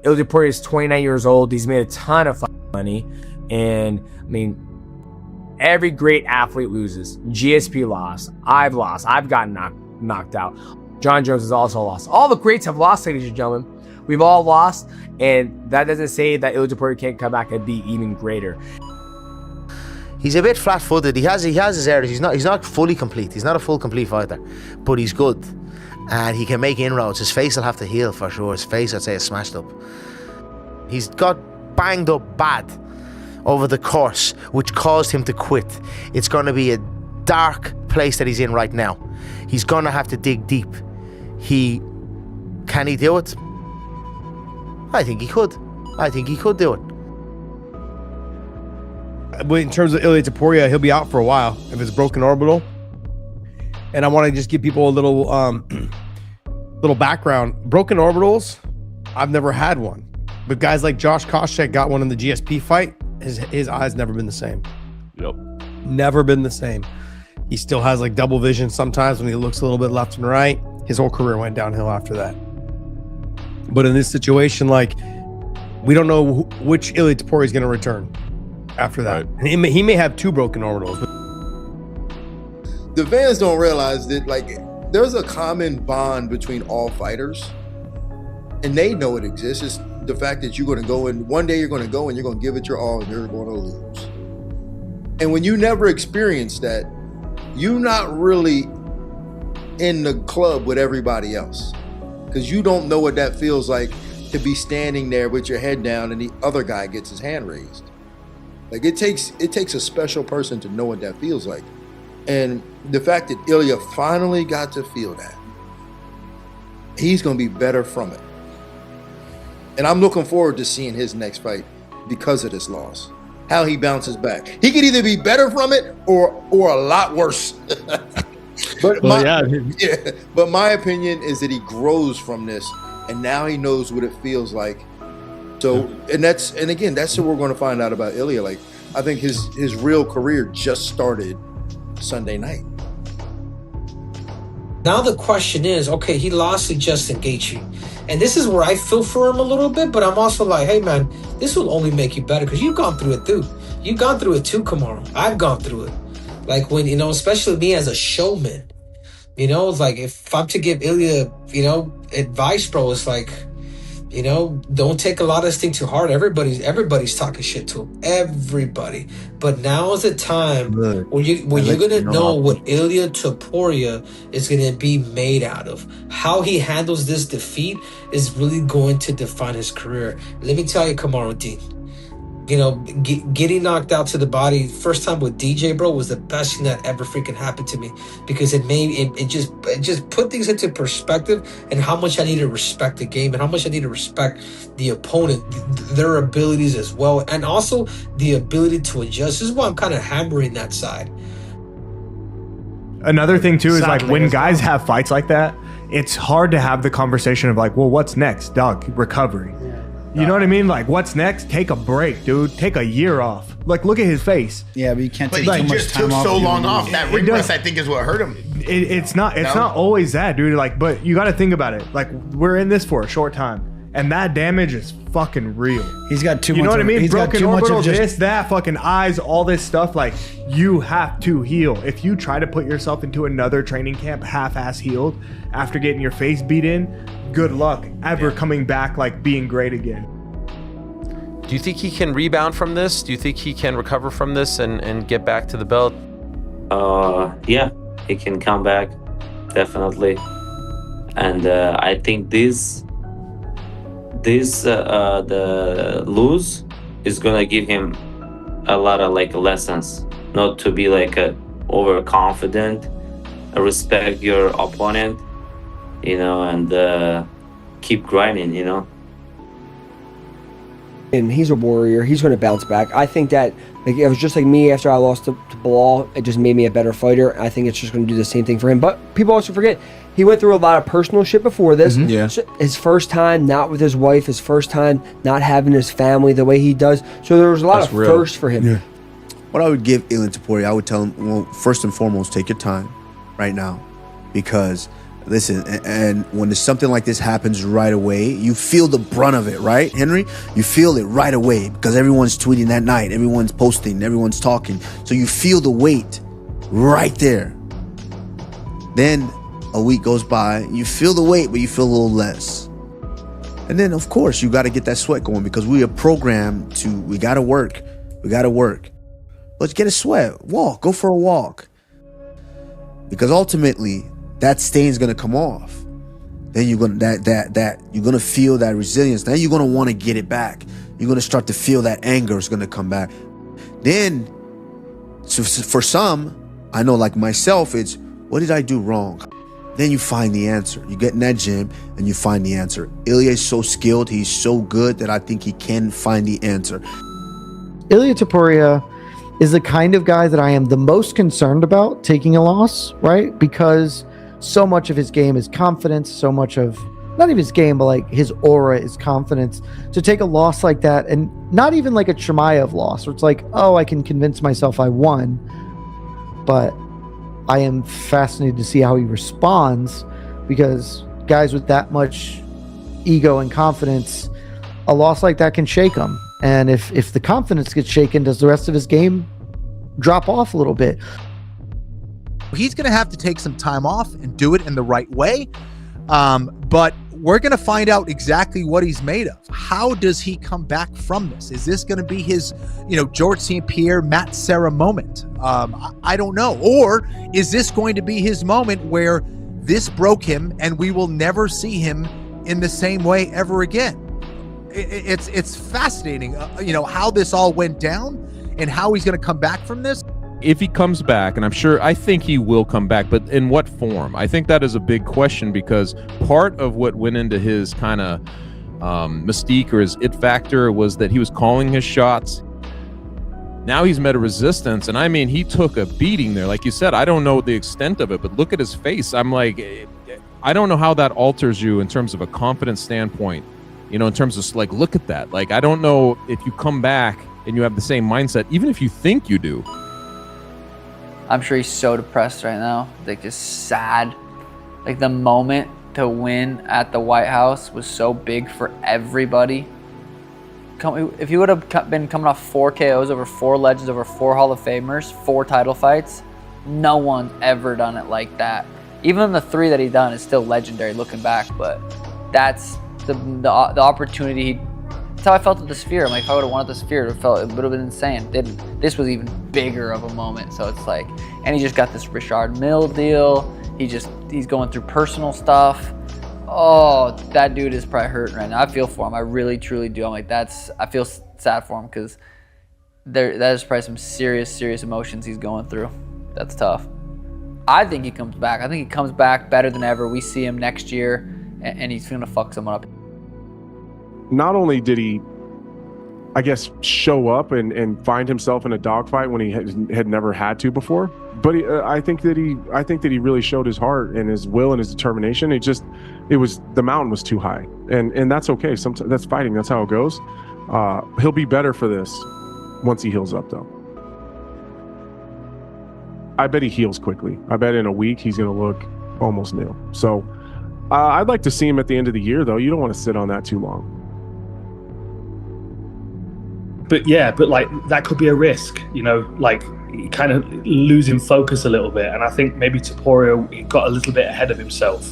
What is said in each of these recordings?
Ilia Topuria is 29 years old. He's made a ton of money. And, I mean, every great athlete loses. GSP lost. I've lost. I've gotten knocked out. John Jones has also lost. All the greats have lost, ladies and gentlemen. We've all lost. And that doesn't say that Ilia Topuria can't come back and be even greater. He's a bit flat-footed. He has his errors. He's not fully complete. He's not a full complete fighter, but he's good, and he can make inroads. His face will have to heal for sure. His face, I'd say, is smashed up. He's got banged up bad over the course, which caused him to quit. It's going to be a dark place that he's in right now. He's going to have to dig deep. Can he do it? I think he could. I think he could do it. In terms of Ilia Topuria, he'll be out for a while if it's broken orbital. And I want to just give people a little little background. Broken orbitals, I've never had one. But guys like Josh Koscheck got one in the GSP fight. His eyes never been the same. Yep. Never been the same. He still has like double vision sometimes when he looks a little bit left and right. His whole career went downhill after that. But in this situation, like, we don't know which Ilia Topuria is going to return after that. Right. And he may have 2 broken orbitals. The fans don't realize that, like, there's a common bond between all fighters, and they know it exists. It's the fact that you're going to go and one day you're going to go and you're going to give it your all and you're going to lose. And when you never experience that, you're not really in the club with everybody else, because you don't know what that feels like to be standing there with your head down and the other guy gets his hand raised. Like, it takes a special person to know what that feels like. And the fact that Ilia finally got to feel that, he's going to be better from it. And I'm looking forward to seeing his next fight because of this loss, how he bounces back. He could either be better from it or a lot worse. But my opinion is that he grows from this, and now he knows what it feels like. So, and again, that's what we're going to find out about Ilia. Like, I think his real career just started Sunday night. Now the question is, okay, he lost to Justin Gaethje. And this is where I feel for him a little bit, but I'm also like, hey, man, this will only make you better because you've gone through it, too. You've gone through it, too, Kamaru. I've gone through it. Like, when, especially me as a showman, it's like, if I'm to give Ilia, advice, bro, it's like, don't take a lot of this thing too hard. Everybody's talking shit to him. Everybody. But now is the time when you're gonna know what Ilia Topuria is gonna be made out of. How he handles this defeat is really going to define his career. Let me tell you, Kamaru D, getting knocked out to the body first time with DJ, bro, was the best thing that ever freaking happened to me, because it just put things into perspective and how much I need to respect the game and how much I need to respect the opponent, their abilities as well, and also the ability to adjust. This is why I'm kind of hammering that side. Another thing too is, like, when guys have fights like that, it's hard to have the conversation of like, well, what's next, dog? Recovery. You know what I mean? Like, what's next? Take a break, dude. Take a year off. Like, look at his face. Yeah, but you can't take too much time off. But he just took so long off. That ring rust, I think, is what hurt him. It's not always that, dude. Like, but you got to think about it. Like, we're in this for a short time, and that damage is fucking real. He's got too much. You know what I mean? He's Broken got too orbital, much of this, that, fucking eyes, all this stuff. Like, you have to heal. If you try to put yourself into another training camp half-ass healed after getting your face beat in, good luck ever coming back like being great again. Do you think he can rebound from this? Do you think he can recover from this and get back to the belt? Yeah, he can come back, definitely. And I think the lose is gonna give him a lot of like lessons, not to be like overconfident, respect your opponent, and keep grinding, And he's a warrior. He's going to bounce back. I think that, like, it was just like me after I lost to Bilal. It just made me a better fighter. I think it's just going to do the same thing for him. But people also forget, he went through a lot of personal shit before this. Mm-hmm. Yeah. So his first time not with his wife, his first time not having his family the way he does. So there was a lot of firsts for him. Yeah. What I would give Ilia Topuria, I would tell him, well, first and foremost, take your time right now, because Listen, and when there's something like this happens right away, you feel the brunt of it, right, Henry? You feel it right away because everyone's tweeting that night, everyone's posting, everyone's talking. So you feel the weight right there. Then a week goes by, you feel the weight, but you feel a little less. And then, of course, you got to get that sweat going because we are programmed to, we got to work. Let's get a sweat, walk, go for a walk. Because ultimately, that stain's gonna come off. Then you're gonna you're gonna feel that resilience. Then you're gonna want to get it back. You're gonna start to feel that anger is gonna come back. Then, so for some, I know like myself, it's what did I do wrong? Then you find the answer. You get in that gym and you find the answer. Ilia is so skilled, he's so good that I think he can find the answer. Ilia Topuria is the kind of guy that I am the most concerned about taking a loss, right? Because so much of his game is confidence, so much of, not even his game, but like his aura is confidence. To take a loss like that, and not even like a Chimaev loss, where it's like, oh, I can convince myself I won. But I am fascinated to see how he responds, because guys with that much ego and confidence, a loss like that can shake him. And if the confidence gets shaken, does the rest of his game drop off a little bit? He's going to have to take some time off and do it in the right way. But we're going to find out exactly what he's made of. How does he come back from this? Is this going to be his, George St. Pierre, Matt Serra moment? I don't know. Or is this going to be his moment where this broke him and we will never see him in the same way ever again? It's fascinating, how this all went down and how he's going to come back from this. If he comes back, and I think he will come back, but in what form? I think that is a big question, because part of what went into his kind of mystique or his it factor was that he was calling his shots. Now he's met a resistance, and I mean, he took a beating there. Like you said, I don't know the extent of it, but look at his face. I'm like, I don't know how that alters you in terms of a confidence standpoint, in terms of like, look at that. Like, I don't know if you come back and you have the same mindset, even if you think you do. I'm sure he's so depressed right now, like just sad. Like the moment to win at the White House was so big for everybody. If he would have been coming off 4 KOs over 4 legends, over 4 Hall of Famers, 4 title fights, no one's ever done it like that. Even the 3 that he's done is still legendary looking back, but that's the opportunity. That's how I felt at the Sphere. I'm like, if I would have won at the Sphere, it would have been insane. This was even bigger of a moment. So it's like, and he just got this Richard Mille deal. He's going through personal stuff. Oh, that dude is probably hurting right now. I feel for him. I really, truly do. I'm like, I feel sad for him, because that is probably some serious emotions he's going through. That's tough. I think he comes back. I think he comes back better than ever. We see him next year, and he's going to fuck someone up. Not only did he, I guess, show up and find himself in a dogfight when he had never had to before, but I think that he really showed his heart and his will and his determination. The mountain was too high, and that's okay. Sometimes that's fighting. That's how it goes. He'll be better for this once he heals up, though. I bet he heals quickly. I bet in a week he's going to look almost new. So I'd like to see him at the end of the year, though. You don't want to sit on that too long. But like that could be a risk, like kind of losing focus a little bit. And I think maybe Topuria, he got a little bit ahead of himself.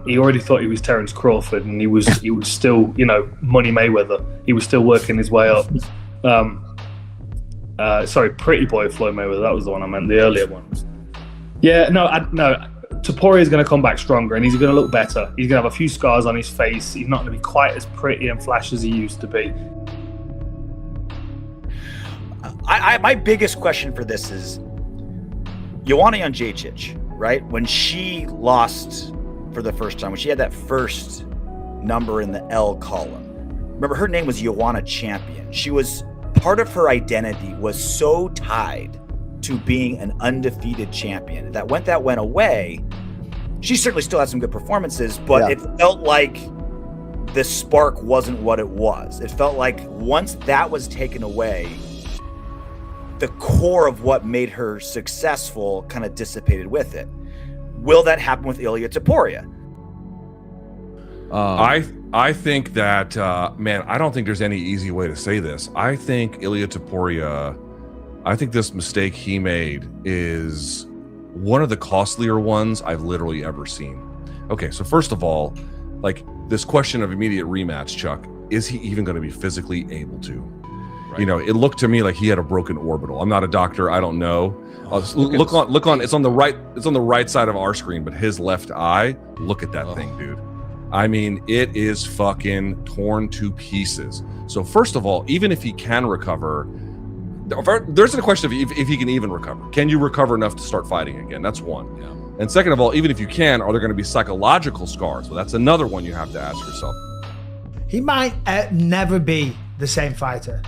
He already thought he was Terence Crawford, and he was still, Money Mayweather. He was still working his way up. Sorry, Pretty Boy Floyd Mayweather. That was the one I meant, the earlier one. Yeah, no. Topuria is going to come back stronger, and he's going to look better. He's going to have a few scars on his face. He's not going to be quite as pretty and flash as he used to be. My biggest question for this is Joanna Jędrzejczyk, right? When she lost for the first time, when she had that first number in the L column, remember her name was Joanna Champion. She was, part of her identity was so tied to being an undefeated champion that went away. She certainly still had some good performances, but It felt like the spark wasn't what it was. It felt like once that was taken away, the core of what made her successful kind of dissipated with it. Will that happen with Ilia Topuria? I think that man, I don't think there's any easy way to say this. I think Ilia Topuria, I think this mistake he made is one of the costlier ones I've literally ever seen. Okay, so first of all, like this question of immediate rematch, Chuck, is he even going to be physically able to? Right. You know, it looked to me like he had a broken orbital. I'm not a doctor, I don't know. Look on. It's on the right. It's on the right side of our screen, but his left eye. Look at that thing, dude. I mean, it is fucking torn to pieces. So first of all, even if he can recover, there's a question of if he can even recover. Can you recover enough to start fighting again? That's one. Yeah. And second of all, even if you can, are there going to be psychological scars? Well, that's another one you have to ask yourself. He might never be the same fighter.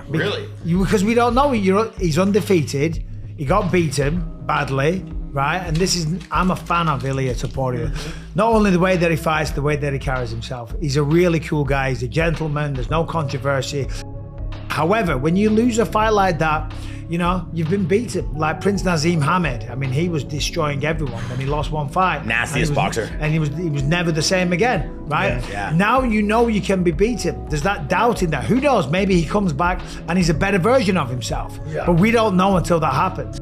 Really? Because we don't know. He's undefeated. He got beaten badly, right? And I'm a fan of Ilia Topuria. Not only the way that he fights, the way that he carries himself. He's a really cool guy. He's a gentleman. There's no controversy. However, when you lose a fight like that, you know, you've been beaten. Like Prince Nazim Hamed. I mean, he was destroying everyone. Then he lost one fight. Nastiest boxer. And he was never the same again, right? Yeah. Now you know you can be beaten. There's that doubt in there. Who knows? Maybe he comes back and he's a better version of himself. Yeah. But we don't know until that happens.